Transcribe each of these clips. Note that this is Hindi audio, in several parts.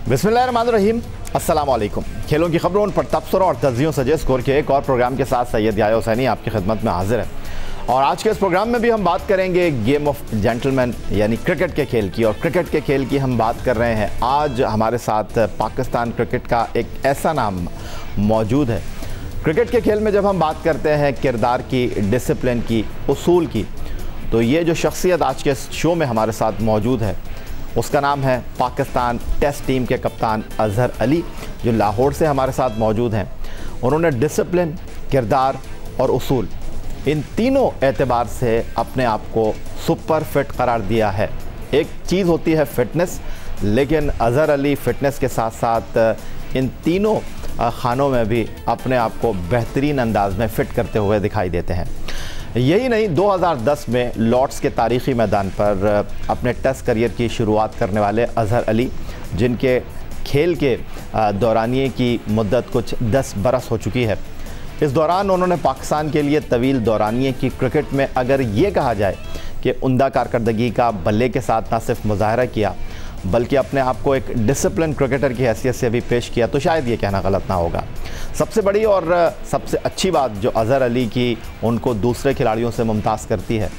बिस्मिल्लाहिर्रहमानिर्रहीम, अस्सलाम वालेकुम। खेलों की खबरों पर तबसरों और तज्जियों सजे स्कोर के एक और प्रोग्राम के साथ सैयद याह्या हुसैनी आपकी खिदमत में हाजिर है। और आज के इस प्रोग्राम में भी हम बात करेंगे गेम ऑफ जेंटलमैन यानी क्रिकेट के खेल की। और क्रिकेट के खेल की हम बात कर रहे हैं। आज हमारे साथ पाकिस्तान क्रिकेट का एक ऐसा नाम मौजूद है। क्रिकेट के खेल में जब हम बात करते हैं किरदार की, डिसिप्लिन की, उसूल की, तो ये जो शख्सियत आज के शो में हमारे साथ मौजूद है उसका नाम है पाकिस्तान टेस्ट टीम के कप्तान अज़हर अली, जो लाहौर से हमारे साथ मौजूद हैं। उन्होंने डिसिप्लिन, किरदार और उसूल, इन तीनों एतबार से अपने आप को सुपर फिट करार दिया है। एक चीज़ होती है फ़िटनेस, लेकिन अज़हर अली फ़िटनेस के साथ साथ इन तीनों खानों में भी अपने आप को बेहतरीन अंदाज में फ़िट करते हुए दिखाई देते हैं। यही नहीं, 2010 में लॉर्ड्स के तारीख़ी मैदान पर अपने टेस्ट करियर की शुरुआत करने वाले अज़हर अली, जिनके खेल के दौरानिए की मुद्दत कुछ 10 बरस हो चुकी है, इस दौरान उन्होंने पाकिस्तान के लिए तवील दौरानिए की क्रिकेट में अगर ये कहा जाए कि उम्दा कारकर्दगी का बल्ले के साथ ना सिर्फ मुजाहरा किया बल्कि अपने आप को एक डिसिप्लिन क्रिकेटर की हैसियत से भी पेश किया, तो शायद ये कहना गलत ना होगा। सबसे बड़ी और सबसे अच्छी बात जो अज़हर अली की उनको दूसरे खिलाड़ियों से मुमताज़ करती है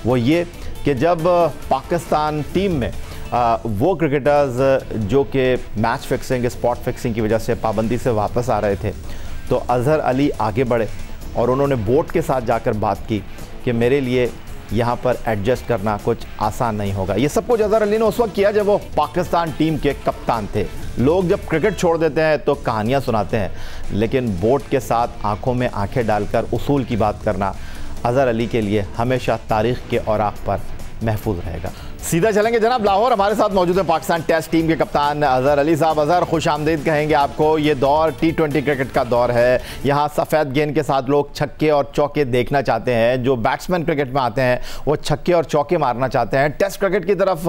वो ये कि जब पाकिस्तान टीम में वो क्रिकेटर्स जो कि मैच फिक्सिंग, स्पॉट फिक्सिंग की वजह से पाबंदी से वापस आ रहे थे, तो अज़हर अली आगे बढ़े और उन्होंने बोर्ड के साथ जाकर बात की कि मेरे लिए यहाँ पर एडजस्ट करना कुछ आसान नहीं होगा। ये सब कुछ अज़हर अली ने उस वक्त किया जब वो पाकिस्तान टीम के कप्तान थे। लोग जब क्रिकेट छोड़ देते हैं तो कहानियाँ सुनाते हैं, लेकिन बोर्ड के साथ आंखों में आंखें डालकर उसूल की बात करना अज़हर अली के लिए हमेशा तारीख़ के औराक पर महफूज रहेगा। सीधा चलेंगे जनाब लाहौर, हमारे साथ मौजूद है पाकिस्तान टेस्ट टीम के कप्तान अज़हर अली साहब। अज़हर, खुश आमदीद कहेंगे आपको। ये दौर T20 क्रिकेट का दौर है। यहाँ सफ़ेद गेंद के साथ लोग छक्के और चौके देखना चाहते हैं। जो बैट्समैन क्रिकेट में आते हैं वो छक्के और चौके मारना चाहते हैं। टेस्ट क्रिकेट की तरफ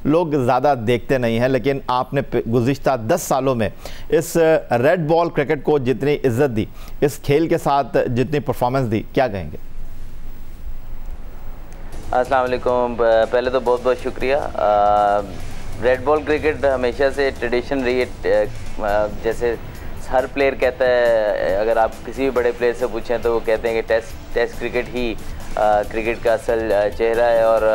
लोग ज़्यादा देखते नहीं हैं, लेकिन आपने गुज़िश्ता 10 सालों में इस रेड बॉल क्रिकेट को जितनी इज़्ज़त दी, इस खेल के साथ जितनी परफॉर्मेंस दी, क्या कहेंगे? अस्सलाम वालेकुम। पहले तो बहुत बहुत शुक्रिया। रेड बॉल क्रिकेट हमेशा से ट्रेडिशन रही है। जैसे हर प्लेयर कहता है, अगर आप किसी भी बड़े प्लेयर से पूछें तो वो कहते हैं कि टेस्ट क्रिकेट ही क्रिकेट का असल चेहरा है और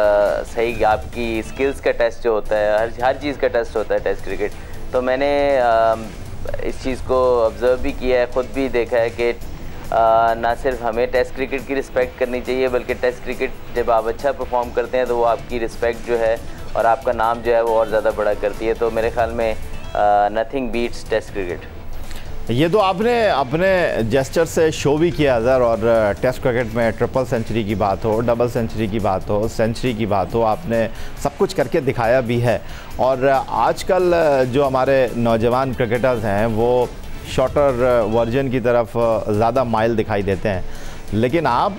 सही आपकी स्किल्स का टेस्ट जो होता है, हर चीज़ का टेस्ट होता है टेस्ट क्रिकेट। तो मैंने इस चीज़ को ऑब्ज़र्व भी किया है, ख़ुद भी देखा है कि ना सिर्फ हमें टेस्ट क्रिकेट की रिस्पेक्ट करनी चाहिए, बल्कि टेस्ट क्रिकेट जब आप अच्छा परफॉर्म करते हैं तो वो आपकी रिस्पेक्ट जो है और आपका नाम जो है वो और ज़्यादा बड़ा करती है। तो मेरे ख्याल में नथिंग बीट्स टेस्ट क्रिकेट। ये तो आपने अपने जेस्चर से शो भी किया अज़हर, और टेस्ट क्रिकेट में ट्रिपल सेंचुरी की बात हो, डबल सेंचुरी की बात हो, सेंचुरी की बात हो, आपने सब कुछ करके दिखाया भी है। और आजकल जो हमारे नौजवान क्रिकेटर्स हैं वो शॉर्टर वर्जन की तरफ ज़्यादा माइल दिखाई देते हैं, लेकिन आप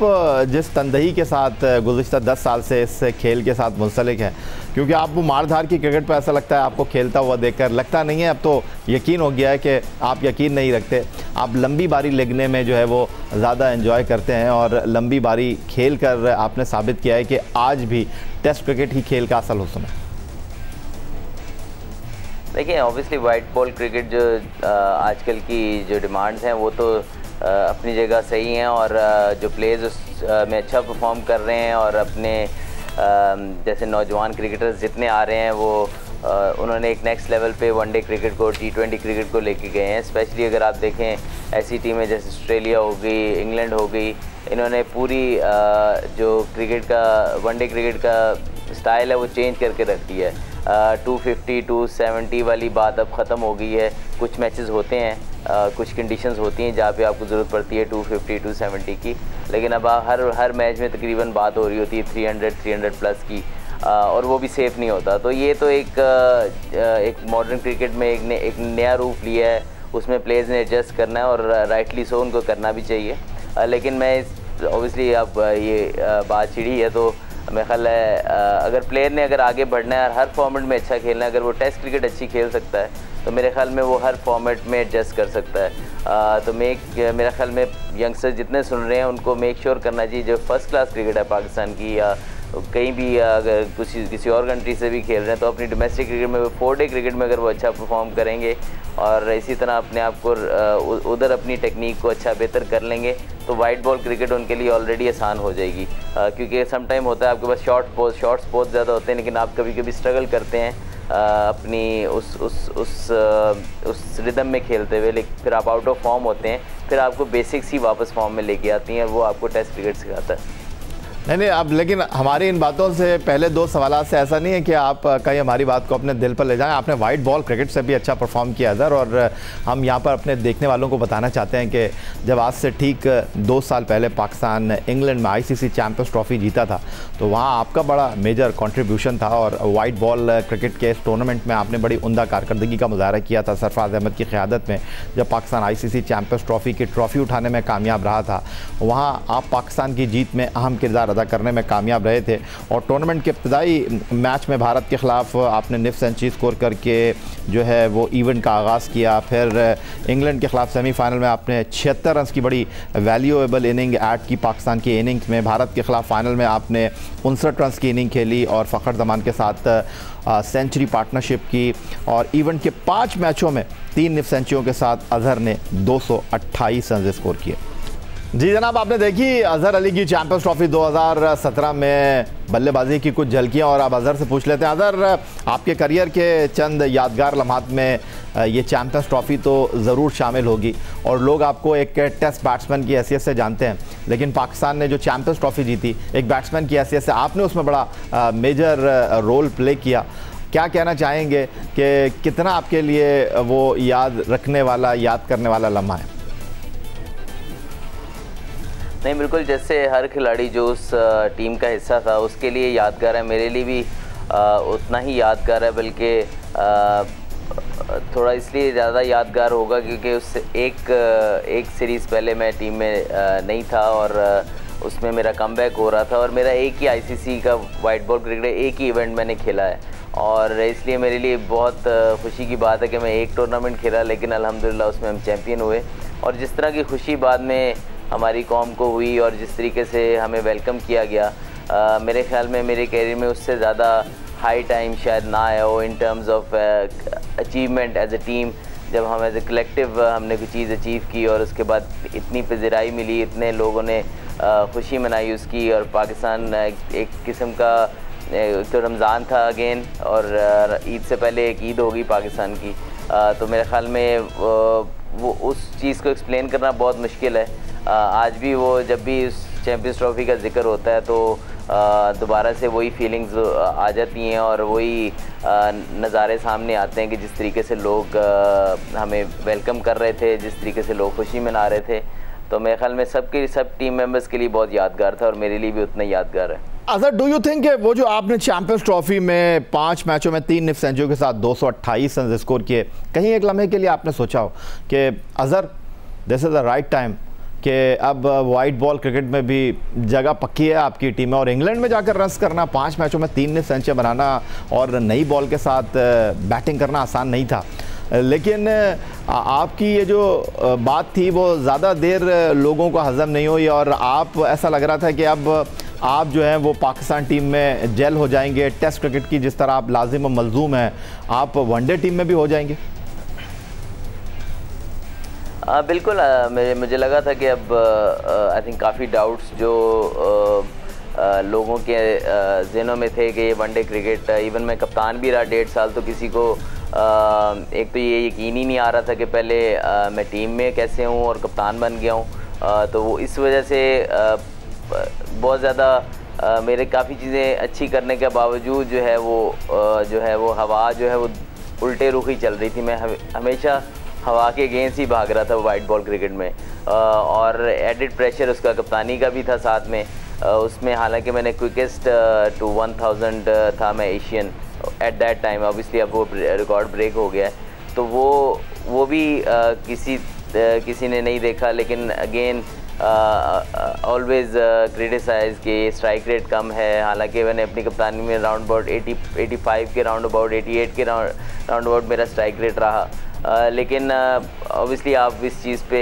जिस तंदही के साथ गुज़िश्ता 10 साल से इस खेल के साथ मुंसलिक हैं, क्योंकि आप वो मारधार की क्रिकेट पर ऐसा लगता है आपको खेलता हुआ देखकर लगता नहीं है, अब तो यकीन हो गया है कि आप यकीन नहीं रखते। आप लंबी बारी लगने में जो है वो ज़्यादा एंजॉय करते हैं और लंबी बारी खेल कर आपने साबित किया है कि आज भी टेस्ट क्रिकेट ही खेल का असल हुस्न है। देखिए, ऑब्वियसली वाइट बॉल क्रिकेट जो आजकल की जो डिमांड्स हैं वो तो अपनी जगह सही हैं, और जो प्लेयर्स उसमें अच्छा परफॉर्म कर रहे हैं और अपने जैसे नौजवान क्रिकेटर्स जितने आ रहे हैं वो उन्होंने एक नेक्स्ट लेवल पे वनडे क्रिकेट को, T20 क्रिकेट को लेके गए हैं। स्पेशली अगर आप देखें ऐसी टीमें जैसे ऑस्ट्रेलिया हो गई, इंग्लैंड हो गई, इन्होंने पूरी जो क्रिकेट का, वनडे क्रिकेट का स्टाइल है वो चेंज करके रख दिया है। 250 270 वाली बात अब ख़त्म हो गई है। कुछ मैचेस होते हैं, कुछ कंडीशंस होती हैं जहाँ पे आपको ज़रूरत पड़ती है 250 270 की, लेकिन अब हर मैच में तकरीबन बात हो रही होती है 300 प्लस की, और वो भी सेफ़ नहीं होता। तो ये तो एक मॉडर्न क्रिकेट में एक नया रूप लिया है, उसमें प्लेयर्स ने एडजस्ट करना है और राइटली सो उनको करना भी चाहिए। लेकिन मैं ऑब्वियसली अब ये बात छिड़ी है तो मेरा ख्याल है अगर प्लेयर ने अगर आगे बढ़ना है और हर फॉर्मेट में अच्छा खेलना है, अगर वो टेस्ट क्रिकेट अच्छी खेल सकता है तो मेरे ख्याल में वो हर फॉर्मेट में एडजस्ट कर सकता है। तो मेरा ख्याल में यंगस्टर्स जितने सुन रहे हैं उनको मेक श्योर करना चाहिए जो फर्स्ट क्लास क्रिकेट है पाकिस्तान की, या कहीं भी अगर किसी और कंट्री से भी खेल रहे हैं तो अपनी डोमेस्टिक क्रिकेट में 4 डे क्रिकेट में अगर वो अच्छा परफॉर्म करेंगे और इसी तरह अपने आप को उधर अपनी टेक्निक को अच्छा बेहतर कर लेंगे तो वाइट बॉल क्रिकेट उनके लिए ऑलरेडी आसान हो जाएगी। क्योंकि सम टाइम होता है आपके पास शॉर्ट्स बहुत ज़्यादा होते हैं, लेकिन आप कभी कभी स्ट्रगल करते हैं अपनी उस रिदम में खेलते हुए, लेकिन फिर आप आउट ऑफ फॉर्म होते हैं, फिर आपको बेसिक्स ही वापस फॉर्म में लेके आती हैं और वो आपको टेस्ट क्रिकेट सिखाता है। नहीं, अब लेकिन हमारी इन बातों से पहले 2 सवाल से ऐसा नहीं है कि आप कहीं हमारी बात को अपने दिल पर ले जाएं। आपने वाइट बॉल क्रिकेट से भी अच्छा परफॉर्म किया अज़हर, और हम यहाँ पर अपने देखने वालों को बताना चाहते हैं कि जब आज से ठीक 2 साल पहले पाकिस्तान इंग्लैंड में ICC चैम्पियंस ट्रॉफी जीता था तो वहाँ आपका बड़ा मेजर कंट्रीब्यूशन था और वाइट बॉल क्रिकेट के इस टूर्नामेंट में आपने बड़ी उम्दा कारकर्दगी का मुजाहरा किया था सरफराज अहमद की क़यादत में। जब पाकिस्तान ICC चैम्पियंस ट्रॉफी की ट्रॉफ़ी उठाने में कामयाब रहा था, वहाँ आप पाकिस्तान की जीत में अहम किरदार अदा करने में कामयाब रहे थे और टूर्नामेंट के इब्तदाई मैच में भारत के ख़िलाफ़ आपने निफ सेंचुरी स्कोर करके जो है वो इवेंट का आगाज़ किया। फिर इंग्लैंड के ख़िलाफ़ सेमीफाइनल में आपने 76 रन की बड़ी वैल्यूएबल इनिंग ऐड की पाकिस्तान की इनिंग्स में। भारत के ख़िलाफ़ फाइनल में आपने 59 रन की इनिंग खेली और फ़खर जमान के साथ सेंचुरी पार्टनरशिप की और इवेंट के 5 मैचों में 3 निफ सेंचुरियों के साथ अज़हर ने 228 रन स्कोर किए। जी जनाब, आपने देखी अज़हर अली की चैम्पियंस ट्रॉफी 2017 में बल्लेबाजी की कुछ झलकियां और अब अज़हर से पूछ लेते हैं। अज़हर, आपके करियर के चंद यादगार लम्हात में ये चैम्पियंस ट्रॉफी तो ज़रूर शामिल होगी और लोग आपको एक टेस्ट बैट्समैन की हैसियत से जानते हैं, लेकिन पाकिस्तान ने जो चैम्पियंस ट्रॉफी जीती एक बैट्समैन की हैसियत से आपने उसमें बड़ा मेजर रोल प्ले किया। क्या कहना चाहेंगे कि कितना आपके लिए वो याद रखने वाला, याद करने वाला लम्हा है? नहीं, बिल्कुल, जैसे हर खिलाड़ी जो उस टीम का हिस्सा था उसके लिए यादगार है, मेरे लिए भी उतना ही यादगार है, बल्कि थोड़ा इसलिए ज़्यादा यादगार होगा क्योंकि उससे एक सीरीज़ पहले मैं टीम में नहीं था और उसमें मेरा कमबैक हो रहा था और मेरा एक ही ICC का वाइट बॉल क्रिकेट एक ही इवेंट मैंने खेला है और इसलिए मेरे लिए बहुत खुशी की बात है कि मैं एक टूर्नामेंट खेला लेकिन अल्हम्दुलिल्लाह उसमें हम चैम्पियन हुए। और जिस तरह की खुशी बाद में हमारी कौम को हुई और जिस तरीके से हमें वेलकम किया गया, मेरे ख्याल में मेरे कैरियर में उससे ज़्यादा हाई टाइम शायद ना आया हो in terms of achievement as a team. जब हम एज ए कलेक्टिव हमने कोई चीज़ अचीव की और उसके बाद इतनी पज़िराई मिली, इतने लोगों ने खुशी मनाई उसकी, और पाकिस्तान एक किस्म का तो रमज़ान था अगेन और ईद से पहले एक ईद होगी पाकिस्तान की, तो मेरे ख़्याल में वो उस चीज़ को एक्सप्लेन करना बहुत मुश्किल है। आज भी वो जब भी उस चैम्पियंस ट्रॉफी का जिक्र होता है तो दोबारा से वही फीलिंग्स आ जाती हैं और वही नज़ारे सामने आते हैं कि जिस तरीके से लोग हमें वेलकम कर रहे थे, जिस तरीके से लोग खुशी मना रहे थे, तो मेरे ख्याल में सब टीम मेंबर्स के लिए बहुत यादगार था और मेरे लिए भी उतना यादगार है। अज़हर, डू यू थिंक वो जो आपने चैम्पियंस ट्रॉफी में 5 मैचों में 3 निफ सेंचुरी के साथ 228 रन स्कोर किए, कहीं एक लम्हे के लिए आपने सोचा हो कि Azhar this is the right time कि अब वाइट बॉल क्रिकेट में भी जगह पक्की है आपकी टीम में और इंग्लैंड में जाकर रन्स करना, 5 मैचों में 3 निफ सेंचुरी बनाना और नई बॉल के साथ बैटिंग करना आसान नहीं था, लेकिन आपकी ये जो बात थी वो ज़्यादा देर लोगों को हज़म नहीं हुई और आप ऐसा लग रहा था कि अब आप जो हैं वो पाकिस्तान टीम में जेल हो जाएंगे, टेस्ट क्रिकेट की जिस तरह आप लाजिम और मलजूम हैं आप वनडे टीम में भी हो जाएंगे। बिल्कुल, मुझे लगा था कि अब आई थिंक काफ़ी डाउट्स जो लोगों के ज़हनों में थे कि ये वनडे क्रिकेट, इवन मैं कप्तान भी रहा 1.5 साल, तो किसी को एक तो ये यकीन ही नहीं आ रहा था कि पहले मैं टीम में कैसे हूँ और कप्तान बन गया हूँ, तो वो इस वजह से बहुत ज़्यादा मेरे काफ़ी चीज़ें अच्छी करने के बावजूद जो है वो हवा जो है वो उल्टे रुख ही चल रही थी। मैं हमेशा हवा के अगेंस्ट ही भाग रहा था वाइट बॉल क्रिकेट में और एडिड प्रेशर उसका कप्तानी का भी था साथ में उसमें। हालांकि मैंने क्विकेस्ट टू 1000 था मैं Asian at that time, obviously अब वो रिकॉर्ड ब्रेक हो गया है, तो वो भी किसी ने नहीं देखा, लेकिन अगेन ऑलवेज क्रिटिसाइज कि स्ट्राइक रेट कम है। हालांकि मैंने अपनी कप्तानी में राउंड अबाउट 85 के राउंड अबाउट 88 के राउंड अबाउट मेरा स्ट्राइक रेट रहा, लेकिन ऑब्वियसली आप इस चीज़ पे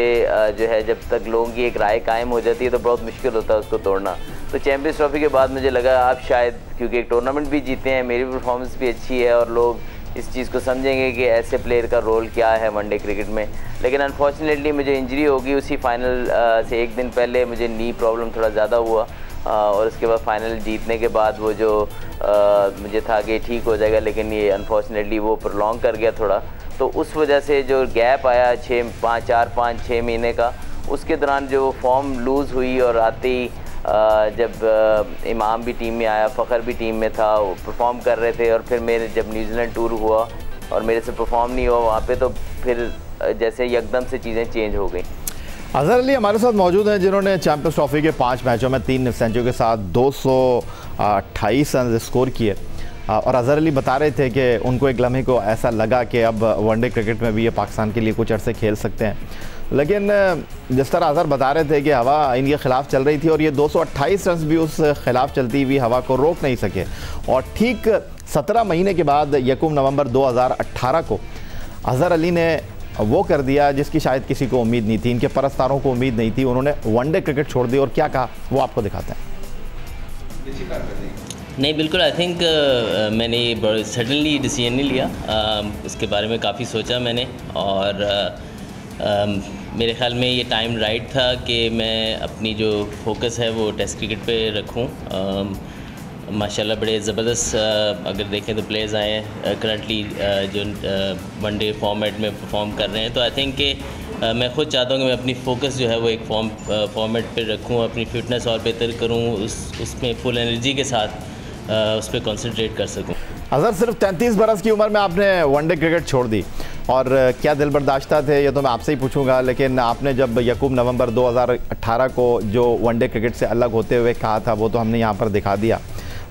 जो है जब तक लोगों की एक राय कायम हो जाती है तो बहुत मुश्किल होता है उसको तोड़ना। तो चैम्पियंस ट्रॉफी के बाद मुझे लगा आप शायद, क्योंकि एक टूर्नामेंट भी जीते हैं, मेरी परफॉर्मेंस भी अच्छी है और लोग इस चीज़ को समझेंगे कि ऐसे प्लेयर का रोल क्या है वनडे क्रिकेट में। लेकिन अनफॉर्चुनेटली मुझे इंजरी हो गई उसी फाइनल से एक दिन पहले। मुझे नी प्रॉब्लम थोड़ा ज़्यादा हुआ और उसके बाद फाइनल जीतने के बाद वो जो मुझे था कि ठीक हो जाएगा, लेकिन ये अनफॉर्चुनेटली वो प्रोलॉन्ग कर गया थोड़ा। तो उस वजह से जो गैप आया 4-5-6 महीने का, उसके दौरान जो फॉर्म लूज़ हुई और आते ही जब इमाम भी टीम में आया, फ़खर भी टीम में था, वो परफॉर्म कर रहे थे, और फिर मेरे जब न्यूजीलैंड टूर हुआ और मेरे से परफॉर्म नहीं हुआ वहाँ पे, तो फिर जैसे यकदम से चीज़ें चेंज हो गई। अज़हर अली हमारे साथ मौजूद हैं, जिन्होंने चैम्पियंस ट्रॉफी के 5 मैचों में 3 सेंचुरी के साथ 228 रन स्कोर किए। और अज़हर अली बता रहे थे कि उनको एक लम्हे को ऐसा लगा कि अब वनडे क्रिकेट में भी ये पाकिस्तान के लिए कुछ अरसे खेल सकते हैं। लेकिन जिस तरह अज़हर बता रहे थे कि हवा इनके ख़िलाफ़ चल रही थी और ये 228 रन भी उस ख़िलाफ़ चलती हुई हवा को रोक नहीं सके। और ठीक 17 महीने के बाद 1 नवंबर 2018 को अज़हर अली ने वो कर दिया जिसकी शायद किसी को उम्मीद नहीं थी, इनके परस्तारों को उम्मीद नहीं थी। उन्होंने वनडे क्रिकेट छोड़ दी और क्या कहा वो आपको दिखाते हैं। नहीं, बिल्कुल आई थिंक मैंने ये सडनली डिसीजन नहीं लिया, इसके बारे में काफ़ी सोचा मैंने, और मेरे ख्याल में ये टाइम राइट था कि मैं अपनी जो फोकस है वो टेस्ट क्रिकेट पे रखूं। माशाल्लाह बड़े ज़बरदस्त अगर देखें तो प्लेयर्स आए हैं करंटली जो वनडे फॉर्मेट में परफॉर्म कर रहे हैं। तो आई थिंक कि मैं ख़ुद चाहता हूँ कि मैं अपनी फ़ोकस जो है वो एक फॉर्मेट पे रखूँ, अपनी फ़िटनेस और बेहतर करूँ, उसमें फुल एनर्जी के साथ उस पर कॉन्सेंट्रेट कर सकूँ। अज़हर, सिर्फ 33 बरस की उम्र में आपने वनडे क्रिकेट छोड़ दी, और क्या दिल बर्दाश्ता थे ये तो मैं आपसे ही पूछूंगा, लेकिन आपने जब 1 नवंबर 2018 को जो वनडे क्रिकेट से अलग होते हुए कहा था वो तो हमने यहाँ पर दिखा दिया।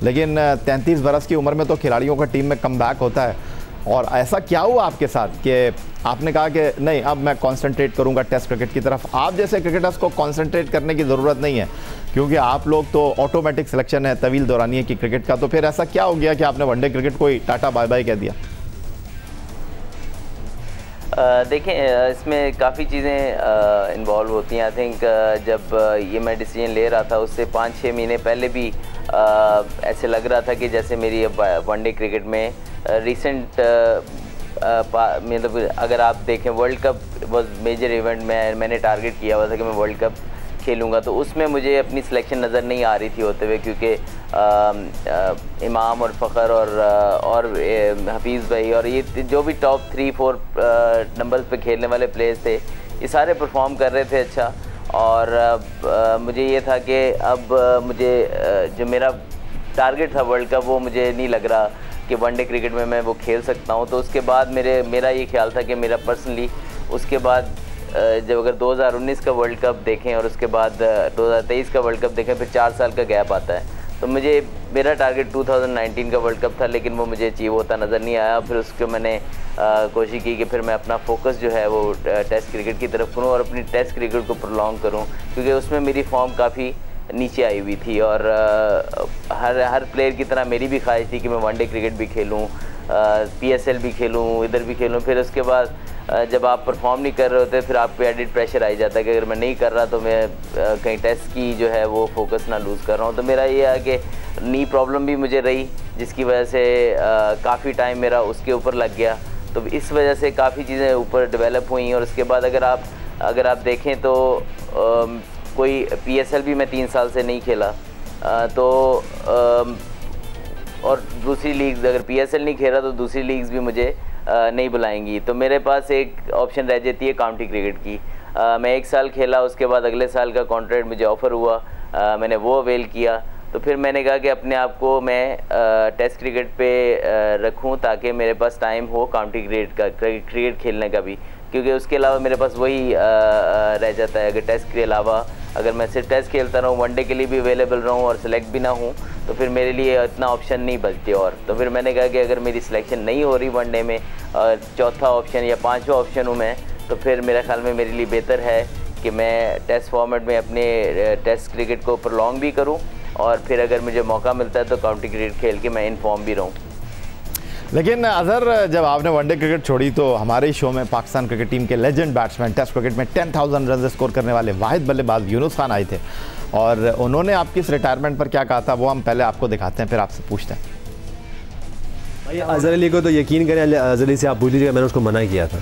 लेकिन 33 बरस की उम्र में तो खिलाड़ियों का टीम में कम बैक होता है, और ऐसा क्या हुआ आपके साथ कि आपने कहा कि नहीं अब मैं कंसंट्रेट करूंगा टेस्ट क्रिकेट की तरफ? आप जैसे क्रिकेटर्स को कंसंट्रेट करने की ज़रूरत नहीं है क्योंकि आप लोग तो ऑटोमेटिक सिलेक्शन है तवील दौरानिये की क्रिकेट का। तो फिर ऐसा क्या हो गया कि आपने वनडे क्रिकेट को ही टाटा बाय बाय कह दिया? देखें, इसमें काफ़ी चीज़ें इन्वॉल्व होती हैं। आई थिंक जब ये मैं डिसीजन ले रहा था उससे 5-6 महीने पहले भी ऐसे लग रहा था कि जैसे मेरी अब वनडे क्रिकेट में रिसेंट मतलब अगर आप देखें world cup was major event, मैंने टारगेट किया हुआ था कि मैं वर्ल्ड कप खेलूँगा, तो उसमें मुझे अपनी सिलेक्शन नज़र नहीं आ रही थी होते हुए, क्योंकि इमाम और फ़खर और हफीज़ भाई और ये जो भी टॉप 3-4 नंबर्स पे खेलने वाले प्लेयर्स थे ये सारे परफॉर्म कर रहे थे अच्छा। और मुझे ये था कि अब मुझे जो मेरा टारगेट था वर्ल्ड कप वो मुझे नहीं लग रहा कि वनडे क्रिकेट में मैं वो खेल सकता हूँ। तो उसके बाद मेरा ये ख्याल था कि मेरा पर्सनली उसके बाद जब अगर 2019 का वर्ल्ड कप देखें और उसके बाद 2023 का वर्ल्ड कप देखें, फिर 4 साल का गैप आता है। तो मेरा टारगेट 2019 का वर्ल्ड कप था, लेकिन वो मुझे अचीव होता नज़र नहीं आया। फिर उसको मैंने कोशिश की कि फिर मैं अपना फोकस जो है वो टेस्ट क्रिकेट की तरफ करूँ और अपनी टेस्ट क्रिकेट को प्रोलॉन्ग करूँ, क्योंकि उसमें मेरी फॉर्म काफ़ी नीचे आई हुई थी। और हर प्लेयर की तरह मेरी भी ख्वाहिश थी कि मैं वनडे क्रिकेट भी खेलूँ, PSL भी खेलूँ, इधर भी खेलूँ। फिर उसके बाद जब आप परफॉर्म नहीं कर रहे होते फिर आप पे एडिड प्रेशर आ जाता है कि अगर मैं नहीं कर रहा तो मैं कहीं टेस्ट की जो है वो फोकस ना लूज़ कर रहा हूँ। तो मेरा ये है कि नी प्रॉब्लम भी मुझे रही, जिसकी वजह से काफ़ी टाइम मेरा उसके ऊपर लग गया। तो इस वजह से काफ़ी चीज़ें ऊपर डेवलप हुई। और उसके बाद अगर आप देखें तो कोई PSL भी मैं 3 साल से नहीं खेला, और दूसरी लीग्स अगर PSL नहीं खेला तो दूसरी लीग्स भी मुझे नहीं बुलाएंगी। तो मेरे पास एक ऑप्शन रह जाती है काउंटी क्रिकेट की। मैं 1 साल खेला, उसके बाद अगले साल का कॉन्ट्रैक्ट मुझे ऑफ़र हुआ, मैंने वो अवेल किया। तो फिर मैंने कहा कि अपने आप को मैं टेस्ट क्रिकेट पे रखूं ताकि मेरे पास टाइम हो काउंटी क्रिकेट खेलने का भी, क्योंकि उसके अलावा मेरे पास वही रह जाता है। अगर टेस्ट के अलावा अगर मैं सिर्फ टेस्ट खेलता रहूँ, वनडे के लिए भी अवेलेबल रहूँ और सिलेक्ट भी ना हूँ, तो फिर मेरे लिए इतना ऑप्शन नहीं बचते। और तो फिर मैंने कहा कि अगर मेरी सिलेक्शन नहीं हो रही वनडे में, चौथा ऑप्शन या 5वां ऑप्शन हूँ मैं, तो फिर मेरे ख्याल में मेरे लिए बेहतर है कि मैं टेस्ट फॉर्मेट में अपने टेस्ट क्रिकेट को प्रोलॉन्ग भी करूँ, और फिर अगर मुझे मौका मिलता है तो काउंटी क्रिकेट खेल के मैं इन फॉर्म भी रहूँ। लेकिन अज़हर, जब आपने वनडे क्रिकेट छोड़ी तो हमारे शो में पाकिस्तान क्रिकेट टीम के लेजेंड बैट्समैन, टेस्ट क्रिकेट में 10,000 रन स्कोर करने वाले वाहिद बल्लेबाज यूनुस खान आए थे और उन्होंने आपकी इस रिटायरमेंट पर क्या कहा था वो हम पहले आपको दिखाते हैं, फिर आपसे पूछते हैं। भाई अज़हर अली को तो यकीन करें, अज़हर अली से आप पूछ लीजिएगा, मैंने उसको मना किया था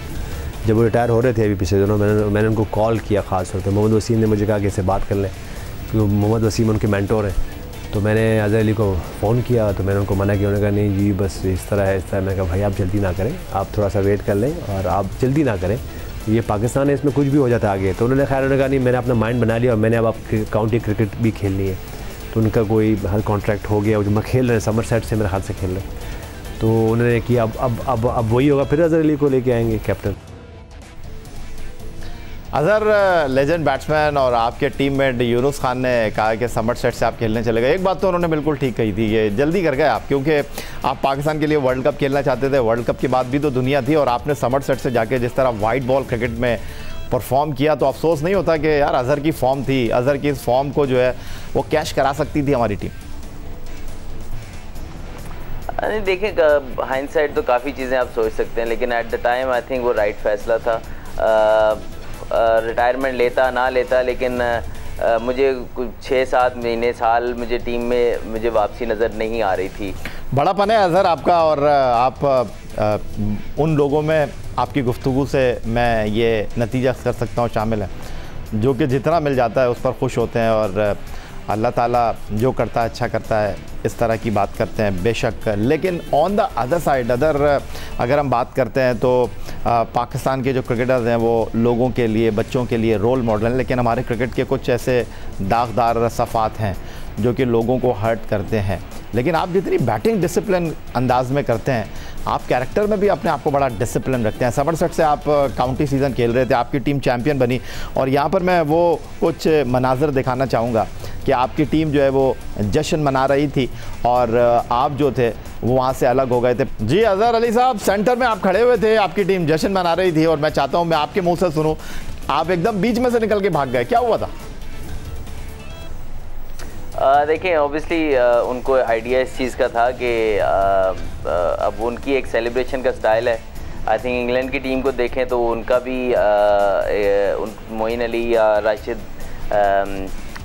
जब वो रिटायर हो रहे थे अभी पिछले दिनों। मैंने उनको कॉल किया ख़ास तौर पर, मोहम्मद वसीम ने मुझे कहा कि इससे बात कर लें क्योंकि मोहम्मद वसीम उनके मेंटोर हैं। तो मैंने अज़हर अली को फ़ोन किया तो मैंने उनको मना किया। उन्होंने कहा नहीं जी बस इस तरह है, इस तरह। मैंने कहा भाई आप जल्दी ना करें, आप थोड़ा सा वेट कर लें और आप जल्दी ना करें, ये पाकिस्तान है, इसमें कुछ भी हो जाता है आगे। तो उन्होंने खैर उन्होंने कहा नहीं, मैंने अपना माइंड बना लिया और मैंने अब काउंटी क्रिकेट भी खेलनी है। तो उनका कोई हर कॉन्ट्रैक्ट हो गया, जो मैं खेल रहे हैं समर सेट से मेरे हाथ से खेल रहे हैं। तो उन्होंने किया अब वही होगा, फिर अज़हर अली को लेके आएंगे कैप्टन। अज़हर लेजेंड बैट्समैन और आपके टीममेट यूनुस खान ने कहा कि समर सेट से आप खेलने चले गए। एक बात तो उन्होंने बिल्कुल ठीक कही थी, ये जल्दी कर गए आप, क्योंकि आप पाकिस्तान के लिए वर्ल्ड कप खेलना चाहते थे। वर्ल्ड कप के बाद भी तो दुनिया थी और आपने समर सेट से जाके जिस तरह वाइट बॉल क्रिकेट में परफॉर्म किया, तो अफसोस नहीं होता कि यार अज़हर की फॉर्म थी, अज़हर की इस फॉर्म को जो है वो कैश करा सकती थी हमारी टीम? नहीं देखें, हाइंडसाइट तो काफ़ी चीज़ें आप सोच सकते हैं, लेकिन at the time I think वो राइट फैसला था। रिटायरमेंट लेता ना लेता, लेकिन मुझे कुछ 6-7 महीने साल मुझे टीम में मुझे वापसी नज़र नहीं आ रही थी। बड़ापन है अज़हर आपका, और आप उन लोगों में आपकी गुफ्तगू से मैं ये नतीजा कर सकता हूँ शामिल है जो कि जितना मिल जाता है उस पर खुश होते हैं और अल्लाह ताला जो करता है अच्छा करता है, इस तरह की बात करते हैं बेशक। लेकिन ऑन द अदर साइड अगर हम बात करते हैं तो पाकिस्तान के जो क्रिकेटर्स हैं वो लोगों के लिए, बच्चों के लिए रोल मॉडल हैं, लेकिन हमारे क्रिकेट के कुछ ऐसे दागदार सफ़ात हैं जो कि लोगों को हर्ट करते हैं। लेकिन आप जितनी बैटिंग डिसिप्लिन अंदाज में करते हैं, आप कैरेक्टर में भी अपने आप को बड़ा डिसिप्लिन रखते हैं। समरसेट से आप काउंटी सीज़न खेल रहे थे, आपकी टीम चैम्पियन बनी, और यहाँ पर मैं वो कुछ मनाजर दिखाना चाहूँगा कि आपकी टीम जो है वो जश्न मना रही थी और आप जो थे वो वहाँ से अलग हो गए थे। जी अज़हर अली साहब, सेंटर में आप खड़े हुए थे, आपकी टीम जश्न मना रही थी और मैं चाहता हूँ मैं आपके मुँह से सुनूँ, आप एकदम बीच में से निकल के भाग गए, क्या हुआ था? देखिए ऑब्वियसली उनको आइडिया इस चीज़ का था कि अब उनकी एक सेलिब्रेशन का स्टाइल है। आई थिंक इंग्लैंड की टीम को देखें तो उनका भी मोइन अली या राशिद